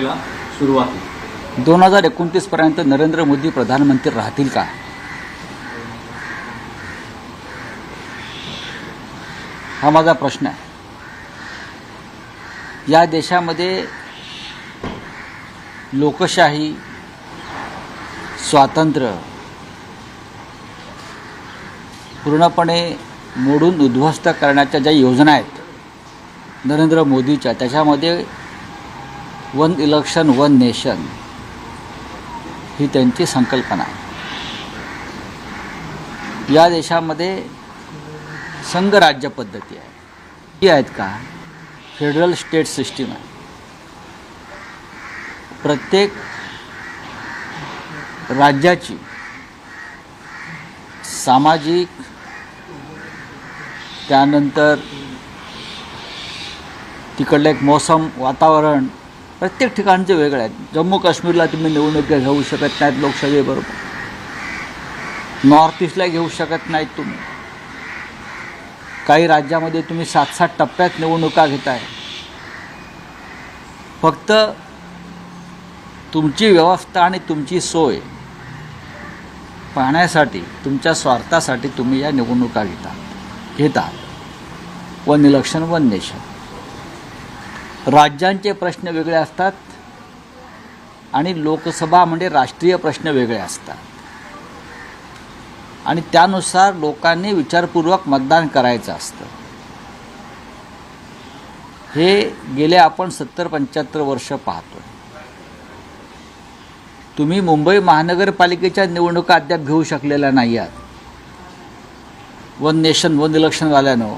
सुरुवात 2029 पर्यंत नरेंद्र मोदी प्रधानमंत्री राहतील का? हा माझा प्रश्न आहे. या देशामध्ये लोकशाही, स्वातंत्र्य पूर्णपणे मोडून उद्ध्वस्त करण्याच्या ज्या योजना आहेत नरेंद्र मोदीच्या, त्याच्यामध्ये वन इलेक्शन वन नेशन ही त्यांची संकल्पना आहे. या देशामध्ये संघराज्य पद्धती आहे. ही आहेत का? फेडरल स्टेट सिस्टीम आहे. प्रत्येक राज्याची सामाजिक, त्यानंतर तिकडलं एक मौसम, वातावरण प्रत्येक ठिकाणचे वेगळे आहेत. जम्मू काश्मीरला तुम्ही निवडणुका घेऊ शकत नाहीत लोकसभेबरोबर. नॉर्थ ईस्टला घेऊ शकत नाहीत तुम्ही. काही राज्यामध्ये तुम्ही 7-7 टप्प्यात निवडणुका घेताय. फक्त तुमची व्यवस्था आणि तुमची सोय पाहण्यासाठी, तुमच्या स्वार्थासाठी तुम्ही या निवडणुका घेता. One election one nation. राज्यांचे प्रश्न वेगळे असतात आणि लोकसभा म्हणजे राष्ट्रीय प्रश्न वेगळे असतात आणि त्यानुसार लोकांनी विचारपूर्वक मतदान करायचं असतं. हे गेले आपण 70-75 वर्ष पाहतो. तुम्ही मुंबई महानगरपालिकेच्या निवडणुका अद्याप घेऊ शकलेल्या नाही आहात वन नेशन वन इलेक्शनवाल्यानं.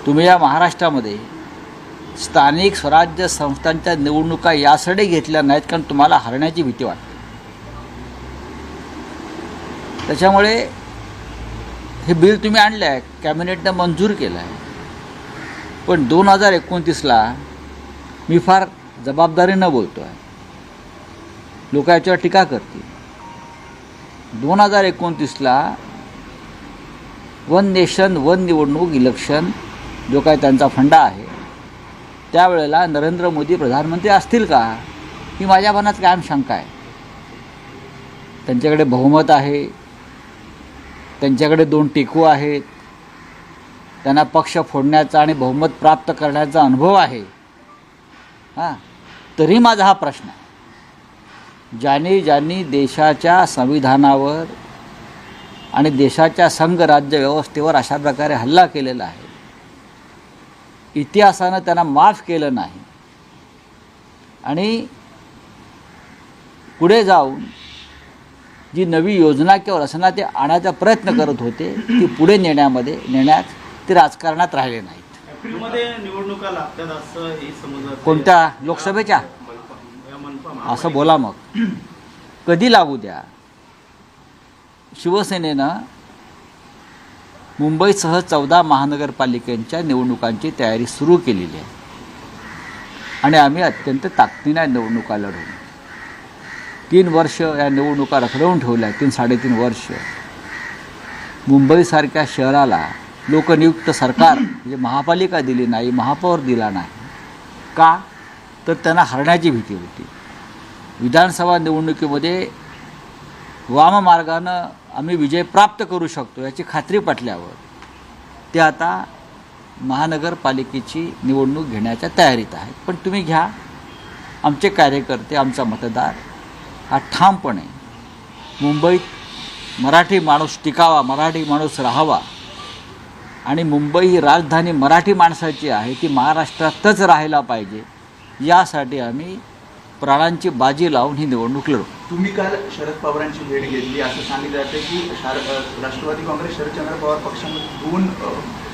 तुम्ही या महाराष्ट्रामध्ये स्थानिक स्वराज्य संस्थांच्या निवडणुका यासाठी घेतल्या नाहीत कारण तुम्हाला हरण्याची भीती वाटते. त्याच्यामुळे हे बिल तुम्ही आणलं आहे, कॅबिनेटनं मंजूर केलं आहे. पण 2029ला मी फार जबाबदारीनं बोलतो आहे. लोक याच्यावर टीका करतील. 2029ला वन नेशन वन निवडणूक इलेक्शन जो काय त्यांचा फंडा आहे, त्यावेळेला नरेंद्र मोदी प्रधानमंत्री असतील का, ही माझ्या मनात कायम शंका आहे. त्यांच्याकडे बहुमत आहे, त्यांच्याकडे 2 टेकू आहेत, त्यांना पक्ष फोडण्याचा आणि बहुमत प्राप्त करण्याचा अनुभव आहे. तरी माझा हा प्रश्न आहे. ज्यांनी देशाच्या संविधानावर आणि देशाच्या संघराज्य व्यवस्थेवर अशा प्रकारे हल्ला केलेला आहे, इतिहासानं त्यांना माफ केलं नाही आणि पुढे जाऊन जी नवी योजना किंवा रचना ते आणायचा प्रयत्न करत होते, ती पुढे नेण्यात ते राजकारणात राहिले नाहीत. एप्रिलमध्ये निवडणुका लागतात असं हे समजलं. कोणत्या? लोकसभेच्या? असं बोला मग. कधी लागू द्या. शिवसेनेनं मुंबईसह 14 महानगरपालिकांच्या निवडणुकांची तयारी सुरू केलेली आहे आणि आम्ही अत्यंत ताकदीने निवडणुका लढवू. 3 वर्ष या निवडणुका रखडवून ठेवल्या. 3-3.5 वर्ष मुंबईसारख्या शहराला लोकनियुक्त सरकार म्हणजे महापालिका दिली नाही, महापौर दिला नाही. का? तर त्यांना हरण्याची भीती होती. विधानसभा निवडणुकीमध्ये वाममार्गानं आम्ही विजय प्राप्त करू शकतो याची खात्री पटल्यावर ते आता महानगरपालिकेची निवडणूक घेण्याच्या तयारीत आहेत. पण तुम्ही घ्या. आमचे कार्यकर्ते, आमचा मतदार हा ठामपणे मुंबईत मराठी माणूस टिकावा, मराठी माणूस राहावा आणि मुंबई ही राजधानी मराठी माणसाची आहे, ती महाराष्ट्रातच राहायला पाहिजे, यासाठी आम्ही प्राणांची बाजी लावून ही निवडणूक लढू. तुम्ही काल शरद पवारांची भेट घेतली. असं सांगितलं जातं की राष्ट्रवादी काँग्रेस शरदचंद्र पवार पक्षामध्ये 2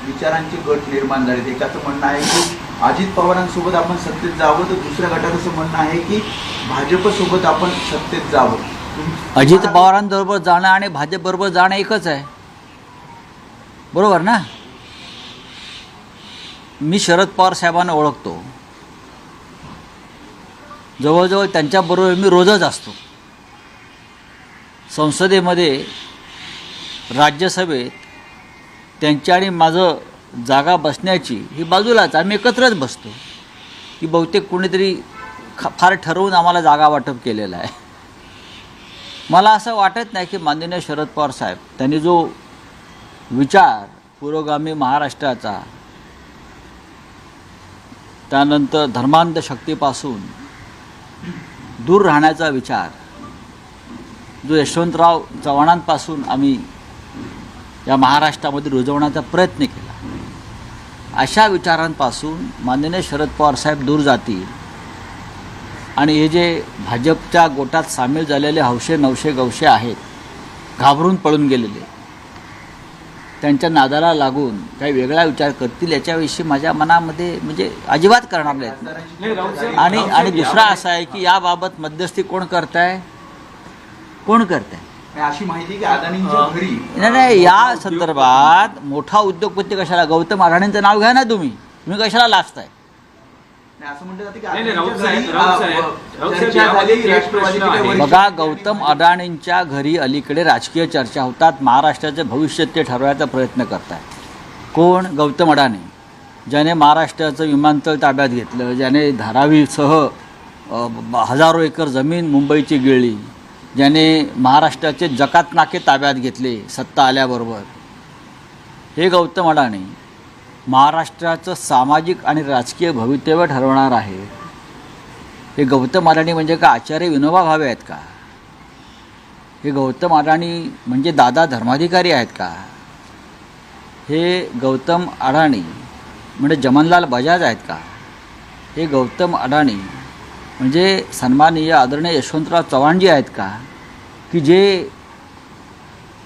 विचारांचे गट निर्माण झालेत. एकाचं म्हणणं आहे की अजित पवारांसोबत आपण सत्तेत जावं, तर दुसऱ्या गटाचं म्हणणं आहे की भाजपसोबत आपण सत्तेत जावं. अजित पवारांबरोबर जाणं आणि भाजपबरोबर जाणं एकच आहे, बरोबर ना? मी शरद पवार साहेबांना ओळखतो. जवळजवळ त्यांच्याबरोबर मी रोजच असतो. संसदेमध्ये, राज्यसभेत त्यांच्या आणि माझं जागा बसण्याची ही बाजूलाच, आम्ही एकत्रच बसतो. की बहुतेक कोणीतरी फार ठरवून आम्हाला जागा वाटप केलेलं आहे. मला असं वाटत नाही की माननीय शरद पवार साहेब त्यांनी जो विचार पुरोगामी महाराष्ट्राचा, त्यानंतर धर्मांध शक्तीपासून दूर राहण्याचा विचार जो यशवंतराव चव्हाणांपासून आम्ही या महाराष्ट्रामध्ये रुजवण्याचा प्रयत्न केला, अशा विचारांपासून माननीय शरद पवार साहेब दूर जातील आणि हे जे भाजपच्या गोटात सामील झालेले हौशे नवशे गवशे आहेत, घाबरून पळून गेलेले, त्यांच्या नादाला लागून काही वेगळा विचार करतील याच्याविषयी माझ्या मनामध्ये म्हणजे अजिबात करणार नाहीत. आणि दुसरा असा आहे की याबाबत मध्यस्थी कोण करताय, कोण करताय अशी माहिती की अदानींच्या घरी नाही, या संदर्भात मोठा उद्योगपती कशाला, गौतम अडाणींचं नाव घ्या ना तुम्ही कशाला लाजताय. असं म्हणलं जातं की नाही, राष्ट्रवादी बघा, गौतम अडाणींच्या घरी अलीकडे राजकीय चर्चा होतात, महाराष्ट्राचे भविष्य ते ठरवायचा प्रयत्न करतात. कोण? गौतम अडाणी, ज्याने महाराष्ट्राचं विमानतळ ताब्यात घेतलं, ज्याने धारावीसह हजारो एकर जमीन मुंबईची गिळली, ज्याने महाराष्ट्राचे जकात नाके ताब्यात घेतले सत्ता आल्याबरोबर, हे गौतम अडाणी महाराष्ट्राचं सामाजिक आणि राजकीय भवितव्य ठरवणार आहे. हे गौतम अडाणी म्हणजे का आचार्य विनोबा भावे आहेत का? हे गौतम अडाणी म्हणजे दादा धर्माधिकारी आहेत का? हे गौतम अडाणी म्हणजे जमनलाल बजाज आहेत का? हे गौतम अडाणी म्हणजे सन्माननीय आदरणीय यशवंतराव चव्हाणजी आहेत का, की जे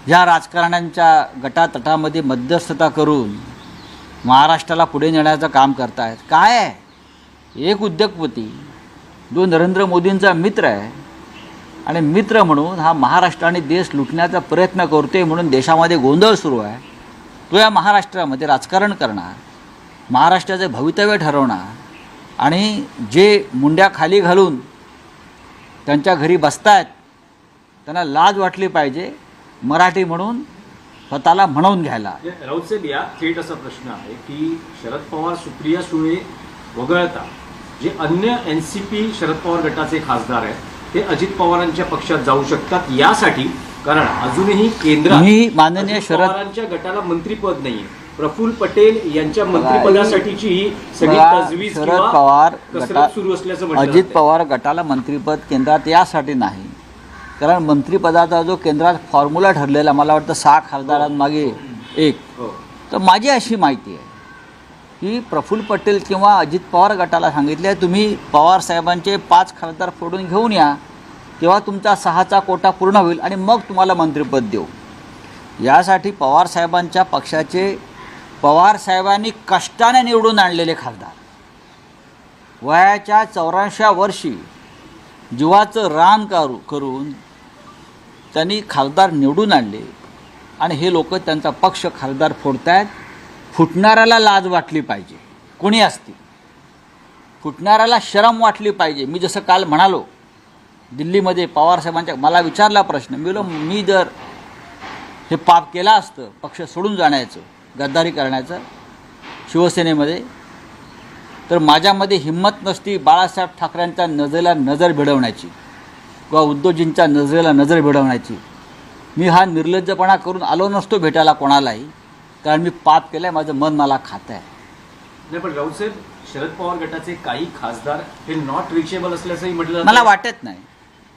ह्या राजकारण्यांच्या गटातटामध्ये मध्यस्थता करून महाराष्ट्राला पुढे नेण्याचं काम करतायत? काय आहे? एक उद्योगपती जो नरेंद्र मोदींचा मित्र आहे आणि मित्र म्हणून हा महाराष्ट्र आणि देश लुटण्याचा प्रयत्न करतोय म्हणून देशामध्ये गोंधळ सुरू आहे. तो या महाराष्ट्रामध्ये राजकारण करणार, महाराष्ट्राचे भवितव्य ठरवणार आणि जे मुंड्या खाली घालून त्यांच्या घरी बसतायत त्यांना लाज वाटली पाहिजे मराठी म्हणून स्वतःला म्हणवून घ्यायला. राऊत साहेब, या थेट असा प्रश्न आहे की शरद पवार सुप्रिया सुळे वगळता जे अन्य NCP शरद पवार गटाचे खासदार आहेत ते अजित पवारांच्या पक्षात जाऊ शकतात यासाठी, कारण अजूनही केंद्रात माननीय अजित शरद पवारांच्या गटाला मंत्रीपद नाहीये. प्रफुल्ल पटेल यांच्या मंत्रिपदासाठीची ही सगळी तजवीज शरद किंवा पवार कसरत सुरू असल्याचं म्हटलं अजित जातंय. पवार गटाला मंत्रिपद केंद्रात यासाठी नाही, कारण मंत्रिपदाचा जो केंद्रात फॉर्म्युला ठरलेला, मला वाटतं 6 खासदारांमागे 1, हो. तर माझी अशी माहिती आहे की प्रफुल्ल पटेल किंवा अजित पवार गटाला सांगितले तुम्ही पवार साहेबांचे 5 खासदार फोडून घेऊन या, तेव्हा तुमचा 6चा कोटा पूर्ण होईल आणि मग तुम्हाला मंत्रिपद देऊ. यासाठी पवार साहेबांच्या पक्षाचे पवार साहेबांनी कष्टाने निवडून आणलेले खासदार, वयाच्या 84व्या वर्षी जीवाचं रान करून त्यांनी खासदार निवडून आणले आणि हे लोक त्यांचा पक्ष खासदार फोडतायत. फुटणाऱ्याला लाज वाटली पाहिजे, कोणी असते, फुटणाऱ्याला शरम वाटली पाहिजे. मी जसं काल म्हणालो दिल्लीमध्ये पवारसाहेबांच्या, मला विचारला प्रश्न, मी जर हे पाप केलं असतं पक्ष सोडून जाण्याचं, गद्दारी करण्याचं शिवसेनेमध्ये, तर माझ्यामध्ये हिंमत नसती बाळासाहेब ठाकरेंच्या नजरेला नजर भिडवण्याची किंवा उद्धवजींच्या नजरेला नजर भिडवण्याची. मी हा निर्लज्जपणा करून आलो नसतो भेटायला कोणालाही, कारण मी पाप केलं आहे, माझं मन मला खातं आहे. नाही, पण राऊत साहेब, शरद पवार गटाचे काही खासदार हे नॉट रिचेबल असल्याचंही म्हटलं जातं. मला वाटत नाही.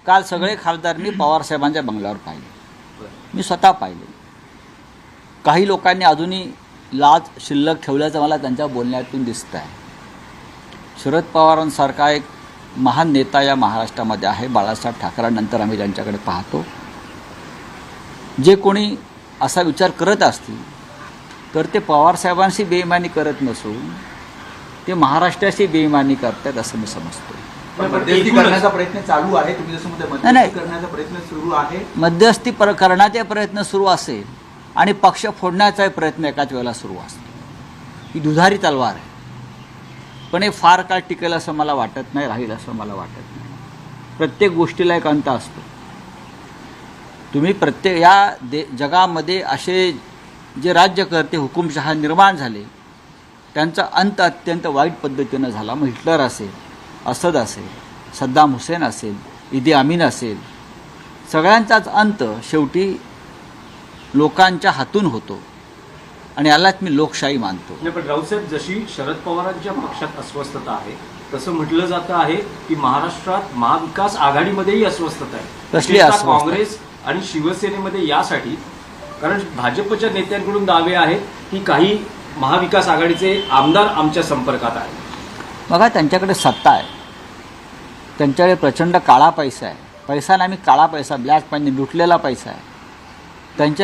काल सगळे खासदार मी पवारसाहेबांच्या बंगल्यावर पाहिले, मी स्वतः पाहिले. काही लोकांनी अजूनही लाज शिल्लक ठेवल्याचं मला त्यांच्या बोलण्यातून दिसतं आहे. शरद पवारांसारखा एक महान नेता या महाराष्ट्रामध्ये आहे. बाळासाहेब ठाकरेंनंतर आम्ही त्यांच्याकडे पाहतो. जे कोणी असा विचार करत असतील तर ते पवारसाहेबांशी बेईमानी करत नसून ते महाराष्ट्राशी बेईमानी करतात असं मी समजतो. मध्यस्थी करण्याचा प्रयत्न चालू आहे, तुम्ही जसं म्हणता मध्यस्थी करण्याचा प्रयत्न सुरू आहे. मध्यस्थी करण्याचा प्रयत्न सुरू असेल आणि पक्ष फोडण्याचा प्रयत्न एकाच वेळेला सुरू असतो. ही दुधारी तलवार आहे, पण हे फार काळ टिकेल असं मला वाटत नाही, राहील असं मला वाटत नाही. प्रत्येक गोष्टीला एक अंत असतो. तुम्ही प्रत्येक या जगामध्ये असे जे राज्यकर्ते हुकुमशहा निर्माण झाले त्यांचा अंत अत्यंत वाईट पद्धतीनं झाला. मग हिटलर असेल, असद असेल, सद्दाम हुसेन असेल, इदी अमीन असेल, सगळ्यांचाच अंत शेवटी लोकांच्या हातून होतो आणि यालाच मी लोकशाही मानतो. नाही, पण राऊतसाहेब, जशी शरद पवारांच्या पक्षात अस्वस्थता आहे तसं म्हटलं जातं आहे की महाराष्ट्रात महाविकास आघाडीमध्येही अस्वस्थता आहे. कसली विशेषतः अस्वस्थता? काँग्रेस आणि शिवसेनेमध्ये यासाठी, कारण भाजपच्या नेत्यांकडून दावे आहेत की काही महाविकास आघाडीचे आमदार आमच्या संपर्कात आहेत. बघा, त्यांच्याकडे सत्ता आहे, त्यांच्याकडे प्रचंड काळा पैसा आहे. पैसा नाही, काळा पैसा, ब्लॅक मनी, लुटलेला पैसा आहे त्यांच्या